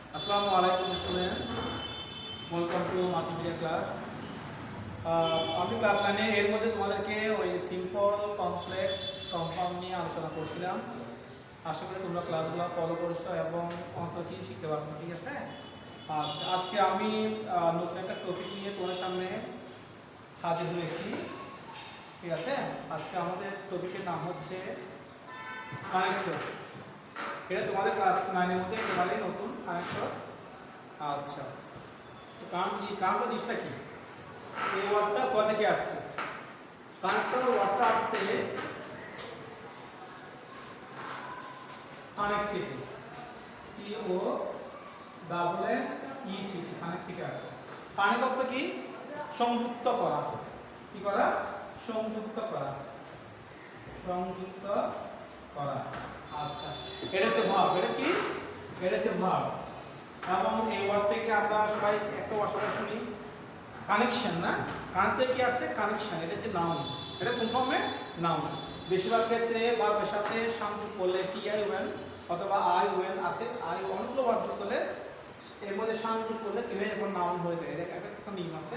Assalamu alaikum students. Welcome to multimedia class. আমি class 9 এর মধ্যে তোমাদেরকে ওই সিম্পল কমপ্লেক্স কম্পাউন্ড নিয়ে আলোচনা করছিলাম। আশা করি তোমরা ক্লাসগুলো ফলো করছো এবং অন্তত কি শিখতে পারছো, ঠিক আছে? আজকে আমি নতুন একটা টপিক নিয়ে তোমাদের সামনে হাজির হয়েছি, ঠিক আছে? আজকে আমাদের টপিকের নাম হচ্ছে কানেক্টর। এটা তোমাদের ক্লাস 9 এর মধ্যে একেবারে নতুন কানেক্টর। আচ্ছা, তো কানেক্টর জিনিসটা কি? এই ওয়ার্ডটা কোথা থেকে আসছে? কানেক্টর ওয়ার্ডটা আসছে কানেক্টিভিটি, CONNECT, কানেক্ট থেকে আসছে। কানেক্ট অর্থ কি? সংযুক্ত করা। কি করা? সংযুক্ত করা, সংযুক্ত করা। আচ্ছা, এটা হচ্ছে ভার্ব। এটা কি? এটা হচ্ছে ভার্ব। এবং এই ওয়ার্ডটাকে আমরা সবাই একটা সবাই শুনি কানেকশন, না? কানেক্টে কি আসছে? কানেকশন। এটা হচ্ছে নাউন। এটা কোন ফর্মে? নাউন। বেশিরভাগ ক্ষেত্রে ভার্বের সাথে সংযোগ করলে TION অথবা ION আছে, আই অনেকগুলো ভার্ব যোগ করলে এর মধ্যে সংযোগ করলে কি হয়? এখন নাউন হয়ে যায়। এটা একটা নিয়ম আছে।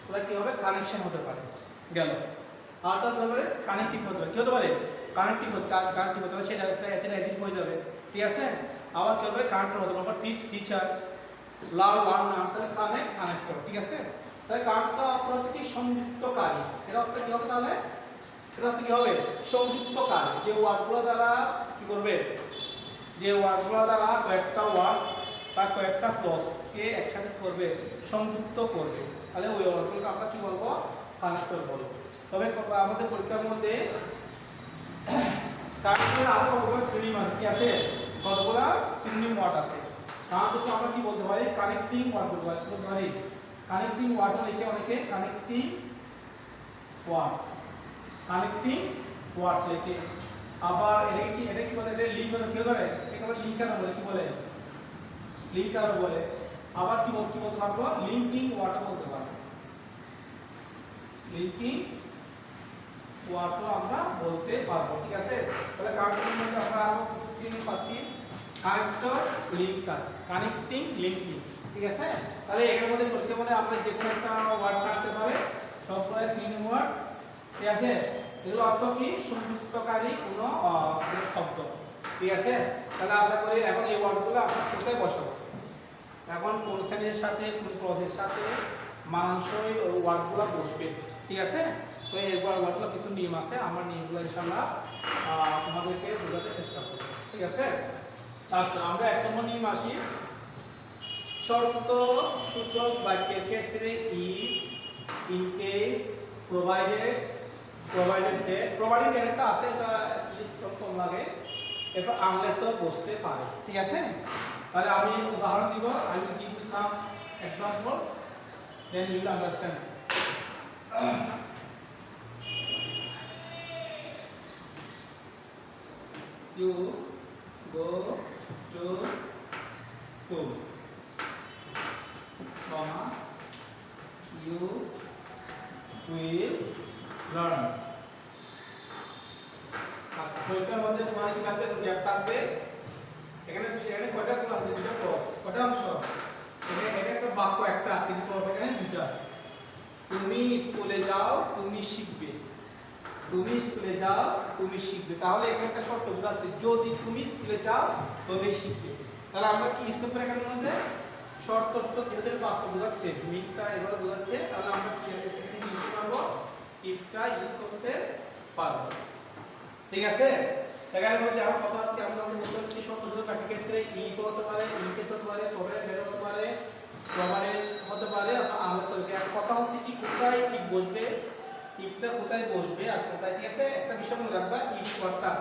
ওটা কি হবে? কানেকশন হতে পারে। গেল। আরটা হতে পারে কানেক্টিভ হতে পারে। কি হতে পারে? কানেক্টিভ হতে পারে, সেটা অ্যাজিভ হয়ে যাবে, ঠিক আছে? আবার কি হবে? কানেক্টর হতে পারে, টিচার, লার্ন, তাহলে কানেক্টর, ঠিক আছে? তাহলে কানেক্টর অর্থ হচ্ছে কি? সংযুক্তকারী। এর অর্থ কি হবে তাহলে? এটা অর্থ কি হবে? সংযুক্তকারী। যে ওয়ার্ডগুলো দ্বারা কি করবে? যে ওয়ার্ডগুলো দ্বারা কয়েকটা ওয়ার্ড বা কয়েকটা ক্লজকে একসাথে করবে, সংযুক্ত করবে, তাহলে ওই ওয়ার্ডগুলোকে আমরা কি বলবো? কানেক্টর বলবো। তবে আমাদের পরীক্ষার মধ্যে কানেক্টরের আরো কতগুলো সিনোনিম আছে, কি আছে? কতগুলো সিনোনিম ওয়ার্ড আছে। তার মধ্যে আমরা কি বলতে পারি? কানেক্টিং ওয়ার্ড বলতে পারি। কানেক্টিং ওয়ার্ড লিখে অনেকে কানেক্টিং ওয়ার্ডস, কানেক্টিং ওয়ার্ডস লিখে। আবার এটা কি বলে? এটা লিঙ্ক কি বলে? এটাকে বলে লিঙ্কার বলে। কি বলে? লিঙ্কার বলে। আবার কি বলতে পারবো? লিংকিং ওয়ার্ড বলতে পারবো। লিংকিং ওয়ার্ডও আমরা বলতে পারবো, ঠিক আছে? তাহলে কানেক্টরের মধ্যে আমরা আরো কিছু সিনোনিম পাচ্ছি। কানেক্টর, লিঙ্কার, কানেক্টিং, লিংকিং, ঠিক আছে? তাহলে এর মধ্যে পরীক্ষার মধ্যে আমরা যে কোনো একটা ওয়ার্ড আসতে পারে, সবগুলো সিনোনিম ওয়ার্ড, ঠিক আছে? এগুলো অর্থ কি? সংযুক্তকারী কোনো শব্দ, ঠিক আছে? তাহলে আশা করি এখন এই ওয়ার্ডগুলো আমরা কোথায় বসাবো? এখন কোন শ্রেণীর সাথে কোন ক্লজের সাথে মানানসই ওই ওয়ার্ডগুলো বসবে, ঠিক আছে? তো এই ওয়ার্ডগুলো কিছু নিয়ম আছে, আমার নিয়মগুলো ইনশাআল্লাহ তোমাদেরকে বোঝাতে চেষ্টা করব, ঠিক আছে? আচ্ছা, আমরা এক নম্বর নিয়ম আসি। শর্ত সূচক বাক্যের ক্ষেত্রে ইন কেস, প্রোভাইডেড একটা আছে, এটা ইউজ কম লাগে। এরপর আনলেসও বসতে পারে, ঠিক আছে? তাহলে আমি উদাহরণ দিব। I will give you some examples, then you will understand. You go to school, comma, you will learn. পরীক্ষার মধ্যে তোমার কি থাকবে? গ্যাপ থাকবে। এখানে কয়টা ক্লাস আছে? দুটো ক্লাস। কয়টা অংশ? এটা একটা বাক্য, একটা কিন্তু ক্লাস এখানে দুটো। তুমি স্কুলে যাও, তুমি শিখবে। তুমি স্কুলে যাও, তুমি শিখবে। তাহলে এখানে একটা শর্ত বোঝাচ্ছে, যদি তুমি স্কুলে যাও তবে শিখবে। তাহলে আমরা কি ইউজ করতে পারি এখানের মধ্যে? শর্ত এদের বাক্য বোঝাচ্ছে, মিটটা এগুলো বোঝাচ্ছে। তাহলে আমরা কি এখানে ইউজ করতে পারবো? ইফটা ইউজ করতে পারবো, ঠিক আছে? এখানের মধ্যে আরো কথা আছে। আমরা বলতে পারছি শর্ত বাক্যের ক্ষেত্রে ইফ হতে পারে, ইনকেস হতে পারে, প্রবাবিলিটি হতে পারে, প্রবাবিলিটি হতে পারে, আর আনসার। কথা হচ্ছে কি কোথায় ইফ বসবে, ইফটা কোথায় বসবে আর কোথায়, ঠিক আছে? একটা বিষয় মনে রাখবা, ইফ ওয়ার্ডটা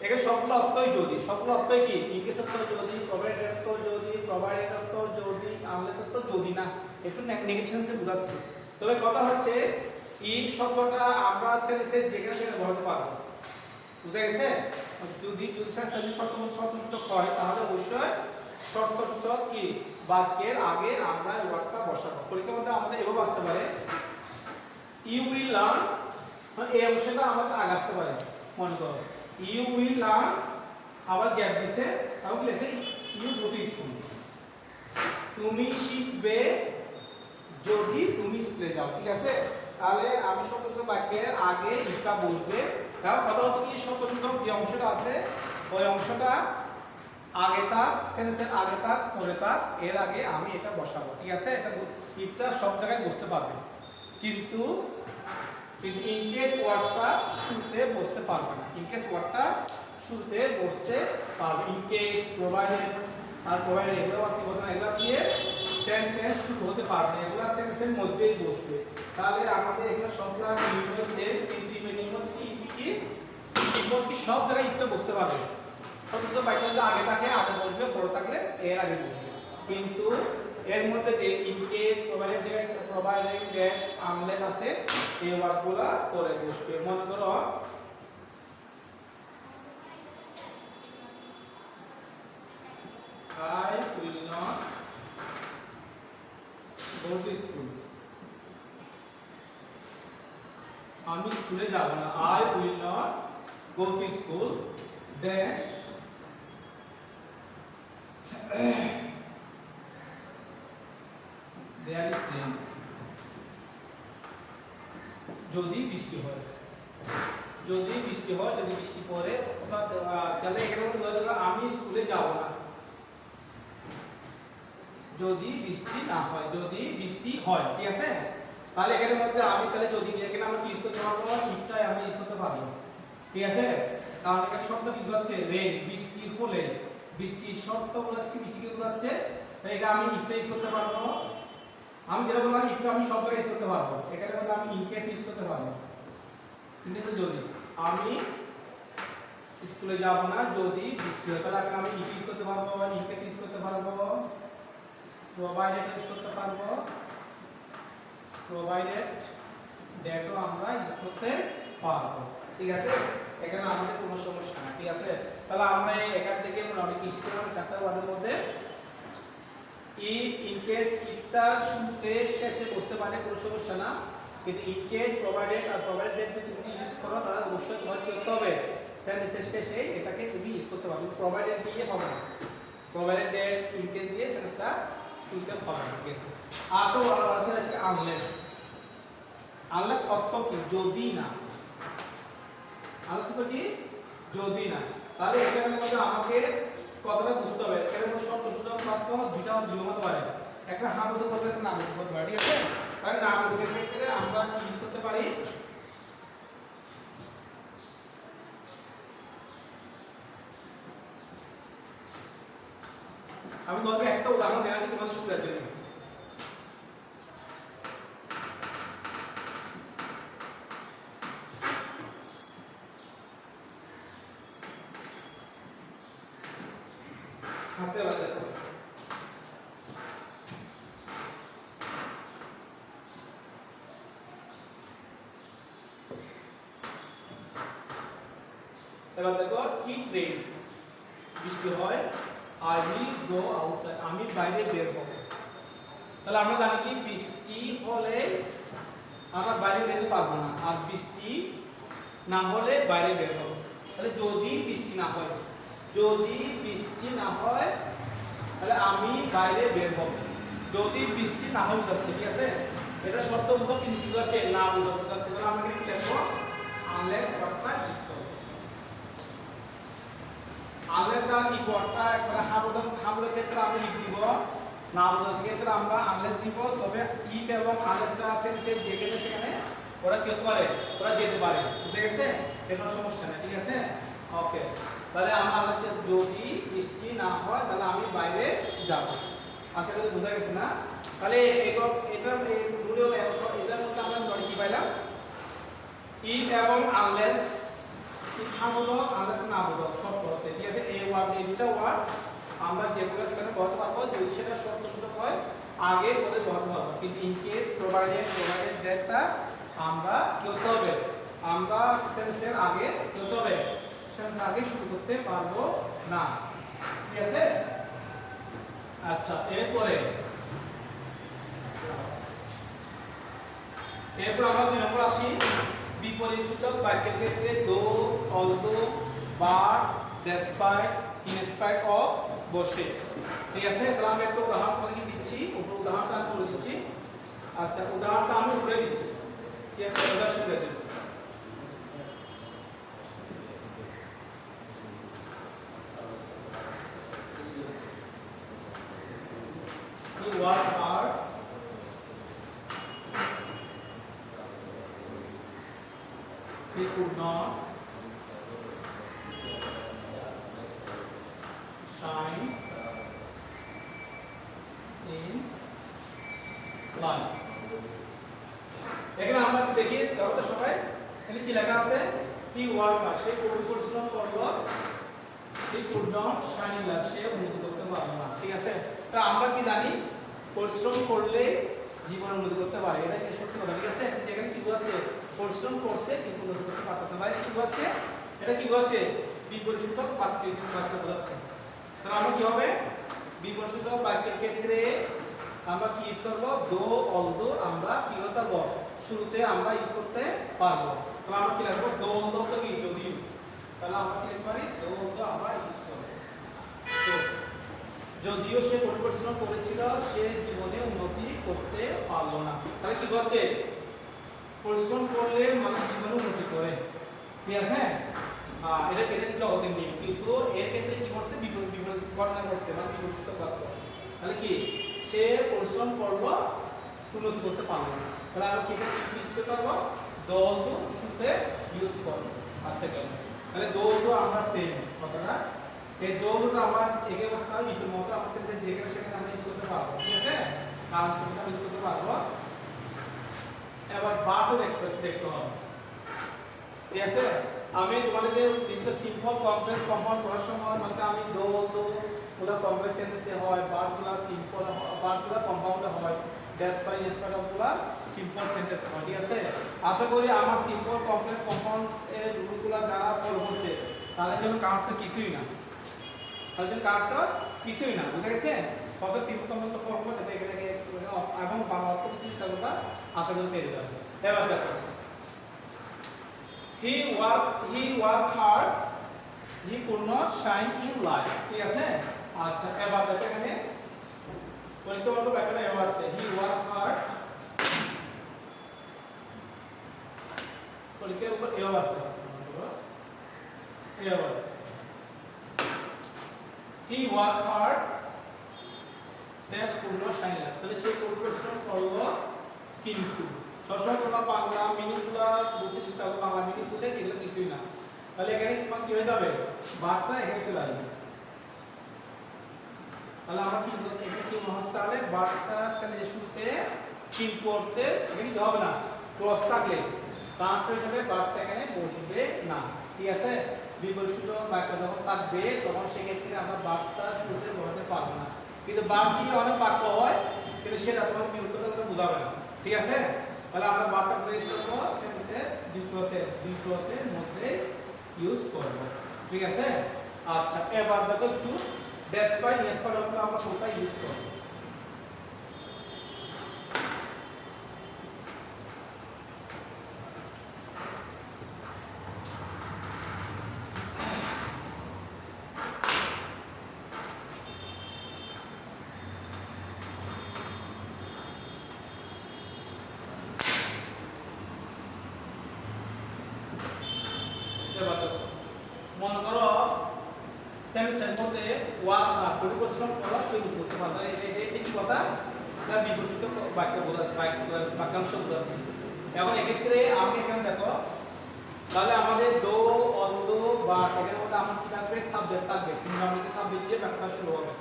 এখানে সবগুলো অর্থই যদি, সবগুলো অর্থই কি? ইনকেস অর্থ যদি, প্রবাবিলিটি অর্থ যদি, প্রবাবিলিটি অর্থ যদি, আনলেস অর্থ যদি না, একটু নেগেটিভ সেন্সে বোঝাচ্ছে। তবে কথা হচ্ছে ইফ শব্দটা আমরা সেন্সে যেখানে সেখানে ব্যবহার পারবো, বুঝা গেছে? যদি শর্তসূচক হয় তাহলে অবশ্যই শর্তসূচক কি বাক্যের আগে আমরা ওয়ার্ডটা বসাবো। পরীক্ষার মধ্যে আমাদের এভাবে আসতে পারে, ইউ উইল লার্ন, এই অংশটা আমাদের আগে আসতে পারে। মনে করো ইউ উইল লার্ন, আবার গ্যাপ দিছে, তাহলে লেখে ইউ গো টু স্কুল। তুমি শিখবে যদি তুমি স্কুলে যাও, ঠিক আছে? তাহলে আমি শব্দসূচক বাক্যের আগে ইসটা বসবে। কারণ কথা হচ্ছে কি শব্দসূচক যে অংশটা আছে ওই অংশটা আগে থাক, সেন্টেন্সের আগে থাক, পরে থাক, এর আগে আমি এটা বসাবো, ঠিক আছে? এটা সব জায়গায় বসতে পারবে, কিন্তু ইন কেস ওয়ার্ডটা শুরুতে বসতে পারবে না। ইন কেস ওয়ার্ডটা শুরুতে বসতে পারবে। In case, provided R provided এগুলো আছে, বলতে না এগুলো দিয়ে সেন্টেন্স শুরু হতে পারবে না, এগুলো সেন্টেন্সের মধ্যেই বসবে। তাহলে আমাদের এগুলো সবগুলো মিনিমাম সেম, কিন্তু মিনিমাম কি সব জায়গায় ইটটা বসতে পারবে। শব্দসূচক বাক্য যদি আগে থাকে আগে বসবে, পরে থাকলে এর আগে বসবে। কিন্তু এর মধ্যে যে in case, provided that, unless আছে এই ওয়ার্ডগুলো পরে বসবে। মনে করো I will not go to school. আমি স্কুলে যাব না। I will not go to school dash there is rain. যদি বৃষ্টি হয়, যদি বৃষ্টি হয়, যদি বৃষ্টি পড়ে, তাহলে এখানে বোঝা যাবে আমি স্কুলে যাব না যদি বৃষ্টি না হয়, যদি বৃষ্টি হয়, ঠিক আছে? তাহলে এখানের মধ্যে আমি তাহলে যদি এখানে আমরা ইউজ করতে পারবো, ইফটাই আমরা ইউজ করতে পারবো, ঠিক আছে? কারণ এখানে শব্দ কি বোঝাচ্ছে? রেন, বৃষ্টি হলে, বৃষ্টির শব্দ বোঝাচ্ছে কি বৃষ্টিকে বোঝাচ্ছে, তাই এটা আমি ইফটা ইউজ করতে পারবো। আমি যেটা বললাম ইফটা আমি সব জায়গায় ইউজ করতে পারবো, এখানের মধ্যে আমি ইন কেস ইউজ করতে পারবো। কিন্তু যদি আমি স্কুলে যাব না যদি বৃষ্টি হয়, তাহলে আমি ইফ ইউজ করতে পারবো, ইন কেস ইউজ করতে পারবো, প্রোভাইডেড ইউজ করতে পারবো, প্রোভাইডেড দ্যাটও আমরা ইউজ করতে পারবো, ঠিক আছে? এখানে আমাদের কোনো সমস্যা না, ঠিক আছে? তাহলে আমরা এখান থেকে মোটামুটি কি শিখলাম? চারটা ওয়ার্ডের মধ্যে ইফ, ইন কেস, ইফটা শুরুতে শেষে বসতে পারে কোনো সমস্যা না, কিন্তু in case, provided R provided যদি তুমি ইউজ করো তাহলে অবশ্যই তোমার কি করতে হবে? সেন্টেন্সের শেষে এটাকে তুমি ইউজ করতে পারবে। প্রোভাইডেড দিয়ে হবে না, প্রোভাইডেড ইন কেস দিয়ে সেন্টেন্সটা শুরুতে হবে না, ঠিক আছে? আর তো আছে আজকে আনলেস। আনলেস অর্থ কি? যদি না। আনলেস তো কি? যদি না। তাহলে এখানের মধ্যে আমাকে কথাটা বুঝতে হবে। এর মধ্যে শব্দসূচক বাক্য দুইটা হতে পারে, একটা হা বোধক করবে, একটা না বোধক করতে পারে, ঠিক আছে? তাহলে না বোধকের ক্ষেত্রে আমরা কি ইউজ করতে পারি? আমি তোমাকে একটা উদাহরণ দেখাচ্ছি তোমাদের সুবিধার জন্য। হাতে বাজে এবার দেখো ইট রেইনস, বৃষ্টি হয়, আই উইল গো আউটসাইড, আমি বাইরে বের হব। তাহলে আমরা জানি কি বৃষ্টি হলে আমরা বাইরে বের হতে পারবো না, আর বৃষ্টি না হলে বাইরে বের হব। তাহলে যদি বৃষ্টি না হয়, যদি বৃষ্টি না হয় তাহলে আমি বাইরে বের হব। যদি বৃষ্টি না হয় যাচ্ছে, ঠিক আছে? এটা শর্ত বোঝাও, কিন্তু কি যাচ্ছে? না বোঝাতে যাচ্ছে। তাহলে আমরা কি লিখবো? আনলেস ওয়ার্ডটা ইউজ করব। আনলেস আর ইফ ওয়ার্ডটা একবারে হাবুদের ক্ষেত্রে আমরা ইফ দিব, না বোঝার ক্ষেত্রে আমরা আনলেস দিব। তবে ইফ এবং আনলেসটা আছে সে যেখানে সেখানে ওরা কি হতে পারে? ওরা যেতে পারে, বুঝে গেছে? কোনো সমস্যা নেই, ঠিক আছে? ওকে, তাহলে আমরা আনলেস যদি বৃষ্টি না হয় তাহলে আমি বাইরে যাব। আশা করি বোঝা গেছে না? তাহলে এটা রুলেও এটার মধ্যে আমরা ধরে কি পাইলাম? ইফ এবং আনলেস, ইফ হাবোধক, আনলেস না বোধক শর্ত হতে, ঠিক আছে? এই ওয়ার্ড, এই দুটো ওয়ার্ড আমরা যেগুলো সেখানে বলতে পারবো যদি সেটা শর্তসূচক হয় আগে পরে বলতে পারবো। কিন্তু ইন কেস, প্রোভাইডেড দ্যাটটা আমরা কি করতে হবে? আমরা সেন্টেন্সের আগে কি করতে হবে? সেন্টেন্সের আগে শুরু করতে পারবো না, ঠিক আছে? আচ্ছা, এরপর আমরা 2 নম্বর আসি। বিপরীত সূচক বাক্যের ক্ষেত্রে দো, although, but, despite, in spite of, বসে। ঠিক আছে, তাহলে আমরা একটা উদাহরণ তোমাকে দিচ্ছি, উপর উদাহরণটা আমি করে দিচ্ছি। আচ্ছা, উদাহরণটা আমি করে দিচ্ছি, ঠিক আছে, উদাহরণ শুনে দিন। He worked hard. He could not shine in life. এখানে আমরা দেখি তাহলে সবাই এখানে কি লেখা আছে? He worked hard, সে পরিশ্রম করলো। He could not shine in life, সে উন্নতি করতে পারলো না। ঠিক আছে, তা আমরা কি জানি? পরিশ্রম করলে জীবন উন্নতি করতে পারে, এটা কি সত্যি কথা? ঠিক আছে, এখানে কি বোঝাচ্ছে? পরিশ্রম করছে কিন্তু উন্নতি করতে পারতেছে না, কি বোঝাচ্ছে? এটা কি বোঝাচ্ছে? বিপরীত সূচক বাক্য বোঝাচ্ছে। তাহলে আমরা কি হবে? বিপরীত সূচক বাক্যের ক্ষেত্রে আমরা কি ইউজ করব? দো অলদো আমরা কি করতে পারবো? শুরুতে আমরা ইউজ করতে পারবো। তাহলে আমরা কি লিখব? দো অলদো তো কি যদিও, তাহলে আমরা কি লিখতে পারি? দো অলদো আমরা ইউজ করব। তো যদিও সে পরিশ্রম করেছিল, সে জীবনে উন্নতি করতে পারলো না। তাহলে কি বলছে? পরিশ্রম করলে মানুষ জীবনে উন্নতি করে। ঠিক আছে, এটা পেরেছে জগতের নিয়ম, কিন্তু এর ক্ষেত্রে কি করছে? বিপরীত ঘটনা করছে, মানে বিপরীত বাক্য। তাহলে কি সে পরিশ্রম করলো, উন্নতি করতে পারলো না। তাহলে আমরা কি ইউজ করতে পারবো? দল তো শুতে ইউজ করবো। আচ্ছা, কেন? তাহলে দল তো আমরা সেম কথাটা, এই দৌড়টা আমরা একই অবস্থা বিপরীত মতো আমরা সেটা যেখানে সেখানে আমরা ইউজ করতে পারবো। ঠিক আছে, কারণ আমরা ইউজ করতে পারবো। এবার বাটও দেখতে হবে। ঠিক আছে, আমি তোমাদেরকে যেটা সিম্পল কমপ্লেক্স কম্পাউন্ড করার সময় মানে আমি দো পুরো কমপ্লেক্স সেন্টেন্সে হয়, বাটগুলো সিম্পল বাটগুলো কম্পাউন্ডে হয়, ড্যাশ বাই এস বাই অফগুলো সিম্পল সেন্টেন্স হয়। ঠিক আছে, আশা করি আমার সিম্পল কমপ্লেক্স কম্পাউন্ড এর রুলগুলো যারা ফলো করছে তাদের জন্য কাউন্টটা কিছুই না, তাদের জন্য কাউন্টটা কিছুই না। বুঝা গেছে? কত সিম্পল কম্পাউন্ড ফর্মুলা থেকে এখানে এবং বাংলা অর্থ চেষ্টা করবা, আশা করি পেয়ে যাবে। এবার দেখো, he worked hard, he could not shine in life. ঠিক আছে, আচ্ছা এবার দেখো এখানে পরীক্ষা বলতে ব্যাখ্যাটা এবার আছে। he worked hard, পরীক্ষার উপর এবার আসতে হবে, এবার আছে he worked hard dash could not shine in life। তাহলে সে পরিশ্রম করলো কিন্তু সবসময় তোমরা বাংলা মিনিংগুলো বলতে চেষ্টা করো, বাংলা মিনিং বুঝে এগুলো কিছুই না। তাহলে এখানে তোমার কি হয়ে যাবে? বারটা এখানে চলে আসবে। তাহলে আমরা কি এখানে কি মনে হচ্ছে? তাহলে বারটা সেলের শুরুতে কিন করতে এখানে কি হবে না? ক্লজ থাকলে কাউন্ট হিসেবে বারটা এখানে বসবে না। ঠিক আছে, বিপরীত সূচক বাক্য যখন থাকবে তখন সেক্ষেত্রে আমরা বারটা শুরুতে বসাতে পারবো না। কিন্তু বার দিয়ে অনেক বাক্য হয়, কিন্তু সেটা তোমাকে বিরক্ত করতে বোঝাবে না। ঠিক আছে, তাহলে আমরা বারটা প্লেস করব সেন্টেন্সে দুই ক্লজের মধ্যে ইউজ করব। ঠিক আছে, আচ্ছা এবার দেখো একটু ড্যাশ বাই এস বাই আমরা কোথায় ইউজ করব? মনে করো সেন্টেন্সের মধ্যে ওয়ার্ক পরিশ্রম করা শুরু করতে পারবে, এটা কি কথা? এটা বিপরীত বাক্য বাক্যাংশ বোঝাচ্ছে। এখন এক্ষেত্রে আমি এখানে দেখো, তাহলে আমাদের দো অলদো বা এখানের মধ্যে আমার কি থাকবে? সাবজেক্ট থাকবে, কিন্তু আমাদের সাবজেক্ট দিয়ে বাক্যটা শুরু হবে।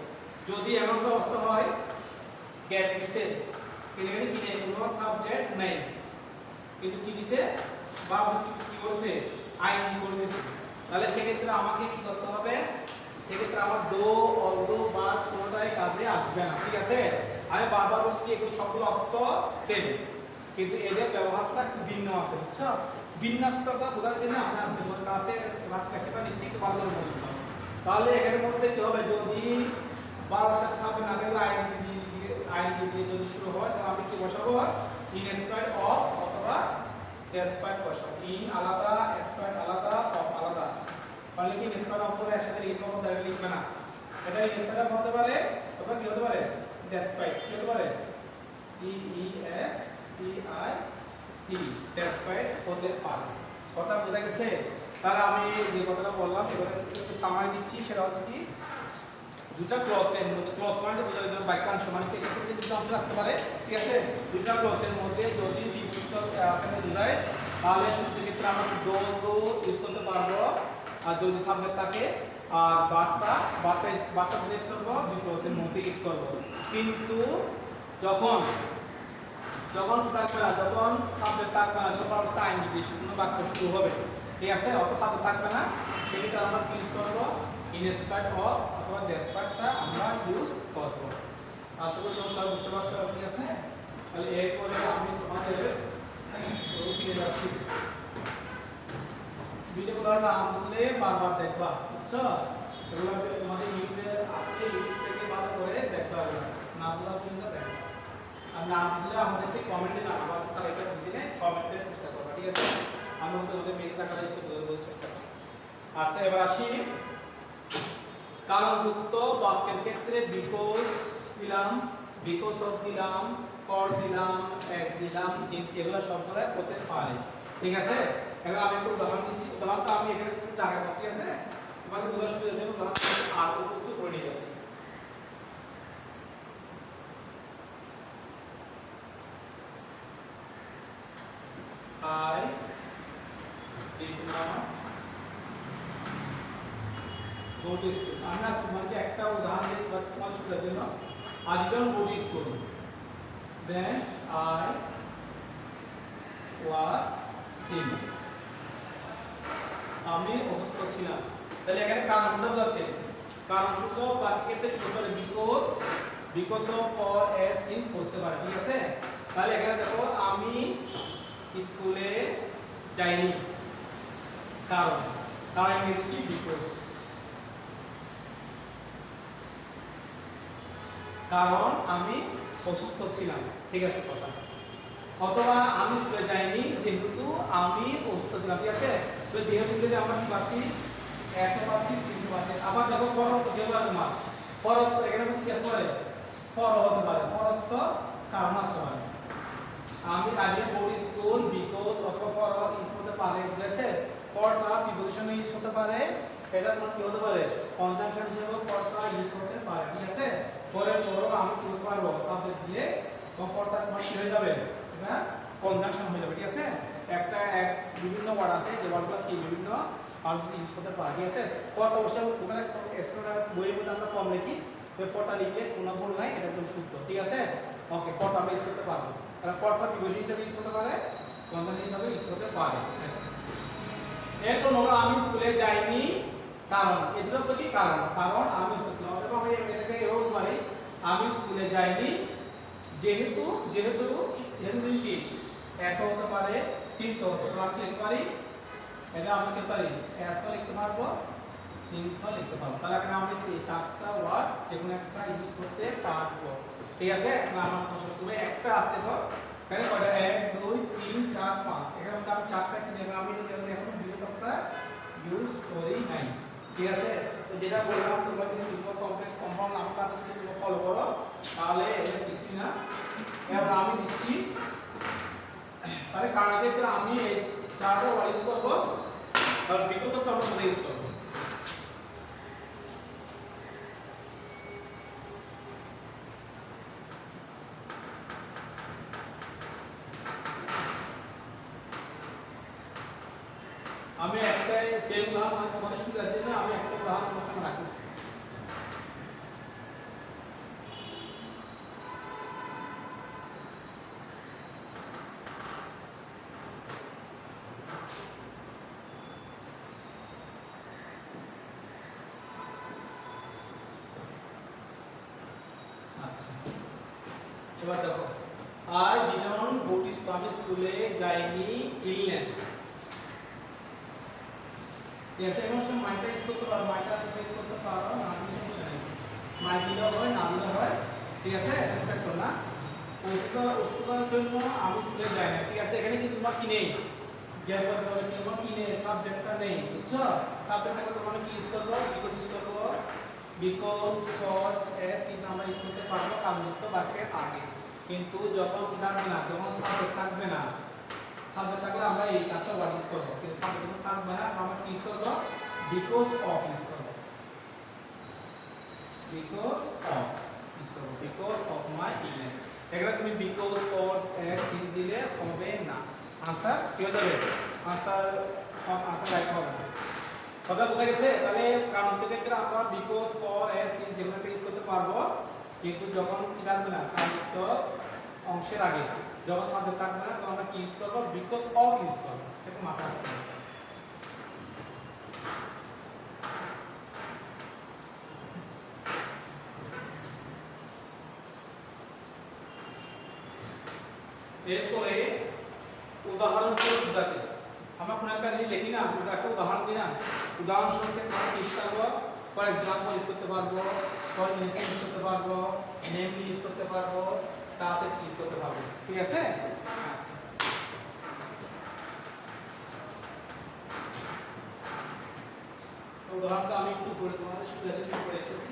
যদি এমন অবস্থা হয় গ্যাপ দিছে, কিন্তু এখানে কি নেই? কোনো সাবজেক্ট নেই, কিন্তু কি দিছে? বা কি বলছে? আইনি করে দিছে। তাহলে সেক্ষেত্রে আমাকে কি করতে হবে? এক্ষেত্রে আমার দো অলদো বা কোনোটাই কাজে আসবে না। ঠিক আছে, আমি বারবার বলছি এগুলো সবগুলো অর্থ সেম, কিন্তু এদের ব্যবহারটা একটু ভিন্ন আছে। বুঝছো? ভিন্নত্বটা বোঝার জন্য আমি আজকে ক্লাসে একটা নিচ্ছি, একটু ভালো করে বুঝতে হবে। তাহলে এখানের মধ্যে কি হবে? যদি বারবার সাথে সাবজেক্ট না থাকলে আইনি দিয়ে যদি শুরু হয়, তাহলে আমি কি বসাবো? ইন স্কয়ার অফ অথবা স্কয়ার বসাবো। ইন আলাদা, স্কয়ার আলাদা, অফ আলাদা। তাহলে কি স্কয়ার অফ করে একসাথে লিখবো, তাহলে লিখবে না। এটা ইনস্পায়ার হতে পারে অথবা কি হতে পারে ডেসপাইট কি হতে পারে E E S P I T despite হতে পারে কথা বোঝা গেছে তাহলে আমি যে কথাটা বললাম এটা একটু সামারি দিচ্ছি সেটা হচ্ছে কি দুটো ক্লজের মধ্যে ক্লজ মানে বোঝা যায় বাক্যাংশ মানে কি এক্ষেত্রে দুটো অংশ রাখতে পারে ঠিক আছে দুটো ক্লজের মধ্যে যদি বিপরীত সেন্টেন্স বোঝায় তাহলে শুরুতে ক্ষেত্রে আমরা দো ইউজ করতে পারবো আর যদি সাবজেক্ট থাকে আর বার্তা ইউজ করবো দুই ক্লজের মধ্যে ইউজ করবো কিন্তু যখন থাকবে না যখন সাবজেক্ট থাকবে না যখন অবস্থা আইন যদি কোনো বাক্য শুরু হবে ঠিক আছে অত সাবজেক্ট থাকবে না সেক্ষেত্রে আমরা কি ইউজ করবো ইনস্পায়ার্ড অফ অথবা ডেসপায়ার্ডটা আমরা ইউজ করবো আশা করি তোমরা সবাই বুঝতে পারছো ঠিক আছে তাহলে এরপরে আমি তোমাদের ফিরে যাচ্ছি ভিডিওগুলো না বুঝলে বারবার দেখবা বুঝছো এগুলো তোমাদের ইউটিউবে আছে ইউটিউব থেকে ভালো করে দেখতে হবে না বুঝা পর্যন্ত দেখো আর না বুঝলে আমাদেরকে কমেন্টে জানাবা স্যার এটা বুঝিনে কমেন্টে চেষ্টা করবা ঠিক আছে আমি তোমাদের মেসেজ আকারে বলার চেষ্টা করব আচ্ছা এবার আসি কারণযুক্ত বাক্যের ক্ষেত্রে বিকজ অফ দিলাম ফর দিলাম অ্যাজ দিলাম সিন্স এগুলো সবগুলো হতে পারে ঠিক আছে এখন আমি একটু উদাহরণ দিচ্ছি উদাহরণটা আমি এখানে জায়গা ঠিক আছে তোমাদের বোঝার সুবিধার জন্য উদাহরণ আর একটু করে নিয়ে যাচ্ছি I did not go to school. আমি আজকে তোমাকে একটা উদাহরণ দিয়ে তোমার ছোটার জন্য I didn't go to school. Then I was ill. আমি অসুস্থ ছিলাম তাহলে এখানে কারণটা বোঝাচ্ছে কারণ সূচক বাক্যের ক্ষেত্রে কি বলে বিকজ অফ ফর এস সিন বসতে পারে ঠিক আছে তাহলে এখানে দেখো আমি স্কুলে যাইনি কারণ কি বিকজ কারণ আমি অসুস্থ ছিলাম ঠিক আছে কথা অথবা আমি স্কুলে যাইনি যেহেতু আমি অসুস্থ ছিলাম ঠিক আছে তো যেহেতু যে আমরা কি পাচ্ছি এস এ পাচ্ছি সিন্স পাচ্ছি আবার দেখো পরত যেগুলো তোমার পরত এখানে কি আসতে পারে ফর হতে পারে পরত কারণ আসতে পারে আমি আগে পড়ি স্কুল বিকজ অথবা ফর ইউজ হতে পারে ঠিক আছে ফরটা প্রিপোজিশন ইউজ হতে পারে এটা তোমার কি হতে পারে কনজাংশন হিসেবে ফরটা ইউজ হতে পারে ঠিক আছে পরে আমি কি করতে পারবো সাবজেক্ট দিয়ে ফরটা তোমার কি হয়ে যাবে এটা কনজাংশন হয়ে যাবে ঠিক আছে একটা বিভিন্ন ওয়ার্ড আছে যে ওয়ার্ডগুলো কি বিভিন্ন পার্টস ইউজ করতে পারে ঠিক আছে ফরটা অবশ্যই ওখানে এক্সপ্লোরার বইয়ের মধ্যে আমরা কম লিখি তো ফরটা লিখলে কোনো ভুল নাই এটা একদম শুদ্ধ ঠিক আছে ওকে ফরটা আমরা ইউজ করতে পারবো তাহলে ফরটা প্রিপোজিশন হিসেবে ইউজ হতে পারে কনজাংশন হিসেবে ইউজ হতে পারে এরপর আমরা আমি স্কুলে যাইনি কারণ এগুলো তো কি কারণ আমি অসুস্থ ছিলাম অথবা আমি এটাকে এও পারি আমি স্কুলে যাইনি যেহেতু কি এস হতে পারে সিন্স হতে পারে আমি লিখতে পারি এটা আমি লিখতে পারি এস লিখতে পারবো সিন্স লিখতে পারবো তাহলে এখানে আমি এই চারটা ওয়ার্ড যেকোনো একটা ইউজ করতে পারবো ঠিক আছে এখন আমার প্রশ্ন তুমি একটা আছে তো এখানে কয়টা 1 2 3 4 5 এখানে আমি চারটা কি দেব আমি এখন বিকজ অফটা ইউজ করি নাই ঠিক আছে তো যেটা বললাম তোমরা যদি সিম্পল কমপ্লেক্স কম্পাউন্ড নামটা যদি তোমরা ফলো করো তাহলে এটা কিছুই না এবার আমি দিচ্ছি তাহলে কারণের ক্ষেত্রে আমি এই চারটা ওয়ার্ড ইউজ করব আর বিকজ অফটা আমরা সাথে ইউজ করব আমি একটা সেম উদাহরণ তোমাদের সুবিধার জন্য আমি একটা উদাহরণ তোমার সামনে রাখতেছি আচ্ছা এবার দেখো I didn't go to school আমি স্কুলে যাইনি ইলনেস yes emotion মাইটা ইউজ করতে পারো মাইটা ইউজ করতে পারো না আমি সমস্যা নেই মাই দিলেও হয় না দিলেও হয় ঠিক আছে এফেক্ট করো না উস্তাদের জন্য আমি স্কুলে যাই না ঠিক আছে এখানে কিন্তু তোমার কি নেই গ্যাপ করে তোমার কি নেই সাবজেক্টটা নেই বুঝছো সাবজেক্টটাকে তোমরা কি ইউজ করবো বিকজ ইউজ করবো বিকজ ফর এস ইজ আমরা ইউজ করতে পারবো কামযুক্ত বাক্যের আগে, কিন্তু যখন কি থাকবে না, যখন সাবজেক্ট থাকবে না, সাবজেক্ট থাকলে আমরা এই চারটা ওয়ার্ড ইউজ করবো, কিন্তু সাবজেক্ট যখন থাকবে না আমরা কি ইউজ করবো, বিকজ অফ ইউজ করবো, বিকজ অফ ইউজ করবো, বিকজ অফ মাই ইলনেস। এখানে তুমি বিকজ ফর এস ইজ দিলে হবে না, আনসার কি হয়ে যাবে, আনসার রাইট হবে না। কথা বোঝা গেছে? তাহলে কামযুক্ত ক্ষেত্রে আমরা বিকজ ফর এস ইজ যেগুলো ইউজ করতে পারবো, কিন্তু যখন কি থাকবে না, কামযুক্ত অংশের আগে যখন সাবজেক্ট থাকবে না তখন আমরা কি ইউজ করবো, বিকজ অফ ইউজ করবো। এটা মাথায় রাখতে হবে। এরপরে উদাহরণস্বরূপ বোঝাতে আমরা কোনো একটা জিনিস লিখি না, একটা উদাহরণ দিই না, উদাহরণস্বরূপ আমরা কি ইউজ করবো, ফর এক্সাম্পল ইউজ করতে পারবো, ফর ইনস্ট্যান্স ইউজ করতে পারবো, নেমলি ইউজ করতে পারবো, সাথে ইউজ করতে পারবো। ঠিক আছে? আচ্ছা, উদাহরণটা আমি একটু করে তোমাদের সুবিধাতে একটু করে রেখেছি।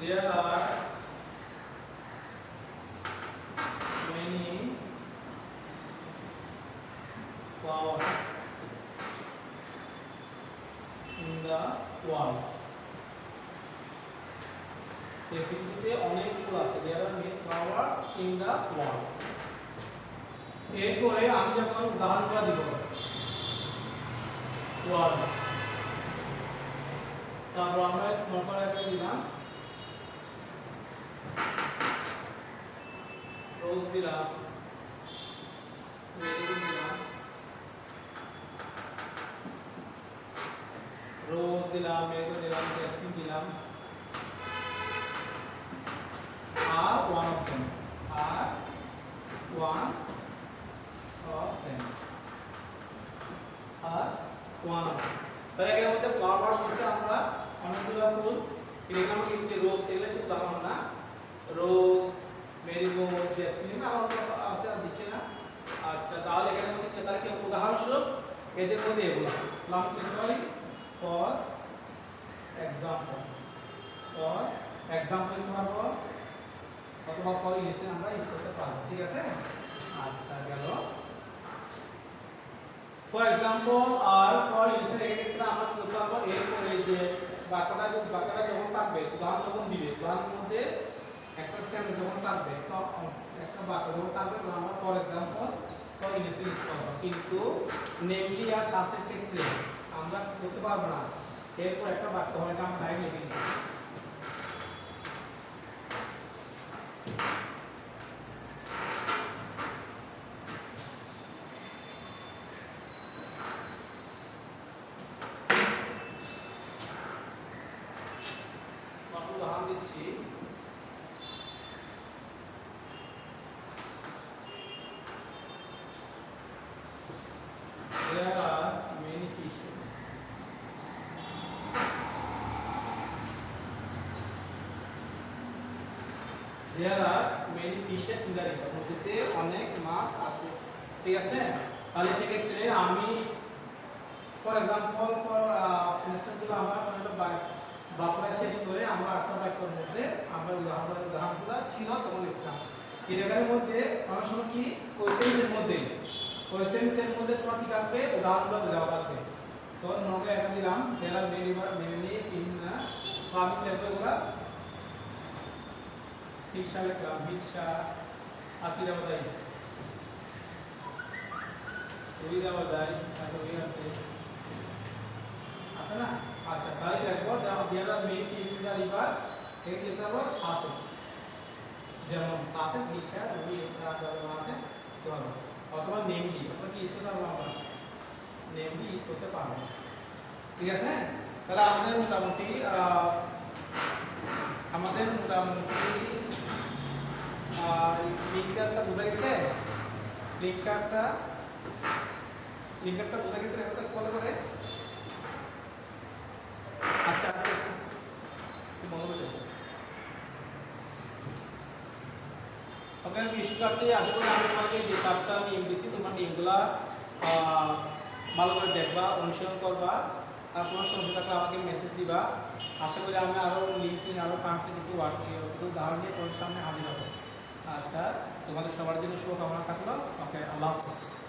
There are many flowers in the world. পৃথিবীতে অনেক ফুল আছে। There are many flowers in the world. এরপরে আমি যখন উদাহরণটা দিব ওয়ার্ড, তারপর আমরা নকল একটা দিলাম, রোজ দিলাম, মেরিগোল্ড দিলাম, রোজ দিলাম, মেরিগোল্ড দিলাম, জেসমিন দিলাম, আর ওয়ান অফ দেম, আর ওয়ান অফ দেম, আর ওয়ান অফ দেম। তাহলে এর মধ্যে ফ্লাওয়ার্স দিচ্ছে আমরা অনেকগুলো ফুল, এখানে আমরা কিছু রোজ, এগুলো হচ্ছে উদাহরণ না, রোজ, মেরিগোল্ড, জেসমিন আর অন্য আছে আর দিচ্ছে না। আচ্ছা, তাহলে এখানে মধ্যে তাহলে কি উদাহরণস্বরূপ এদের মধ্যে এগুলো নাম লিখতে পারি, ফর এক্সাম্পল, ফর এক্সাম্পল লিখতে পারবো, অথবা ফর ইলিশন আমরা ইউজ করতে পারবো। ঠিক আছে? আচ্ছা, গেল। ফর এক্সাম্পল আর ফর ইলিশন এর ক্ষেত্রে আমরা কি করতে পারবো, এরপরে যে বাক্যটা যখন থাকবে, উদাহরণ যখন দিবে, উদাহরণের মধ্যে একটা সেন্টেন্স যখন থাকবে, একটা বাক্য যখন থাকবে তখন আমরা ফর এক্সাম্পল ফর ইলিশন ইউজ করবো, কিন্তু নেমলি আর সাসের ক্ষেত্রে আমরা করতে পারবো না। এরপর একটা বাক্য হয় আমরা ডাইরেক্ট লিখে দিই। উদাহরণ দিচ্ছি, there are many fishes, there are many fishes in the river, নদীতে অনেক মাছ আছে। ঠিক আছে? তাহলে সেক্ষেত্রে আমি ফর এক্সাম্পল ফর ইনস্ট্যান্সগুলো আমরা বাক্যটা শেষ করে আমরা একটা বাক্যের মধ্যে আমরা উদাহরণগুলো ছিল তখন লিখলাম। এই জায়গার মধ্যে অনেক সময় কি কোয়েশ্চেন্সের মধ্যে তোমার কি থাকবে, উদাহরণগুলো দেওয়া থাকবে। তো নগে একটা দিলাম, যারা মেনি তিন না আমি লিখবো এগুলা, ভিক্ষা লিখলাম, ভিক্ষা আর কি দেওয়া যায়, ওই দেওয়া যায়, তারপর ওই আছে না। আচ্ছা, তাহলে দেখো যারা মেনি তিন না রিভার এই লিখতে পারবো সাসেস, যেমন সাসেস, ভিক্ষা, ওই একটা দেওয়া আছে তো, অথবা নেমলি, অথবা কি ইউজ করতে পারবো, আমরা নেমলি ইউজ করতে পারবো। ঠিক আছে? তাহলে আমাদের মোটামুটি লিঙ্কারটা বোঝা গেছে, লিঙ্কারটা বোঝা গেছে, এটা ফলো করে। আচ্ছা, মনে হচ্ছে ওকে শিক্ষার্থী আশা করি আমি তোমাকে যে চারটা নিয়ম দিচ্ছি তোমার নিয়মগুলা ভালো করে দেখবা, অনুসরণ করবা, আর কোনো সমস্যা থাকলে আমাকে মেসেজ দিবা। আশা করি আমি আরও লিঙ্কিং আরও কান্ট্রি কিছু উদাহরণ নিয়ে তোমার সামনে হাজির হবো। আচ্ছা, তোমাদের সবার জন্য শুভকামনা থাকলো। ওকে, আল্লাহ হাফেজ।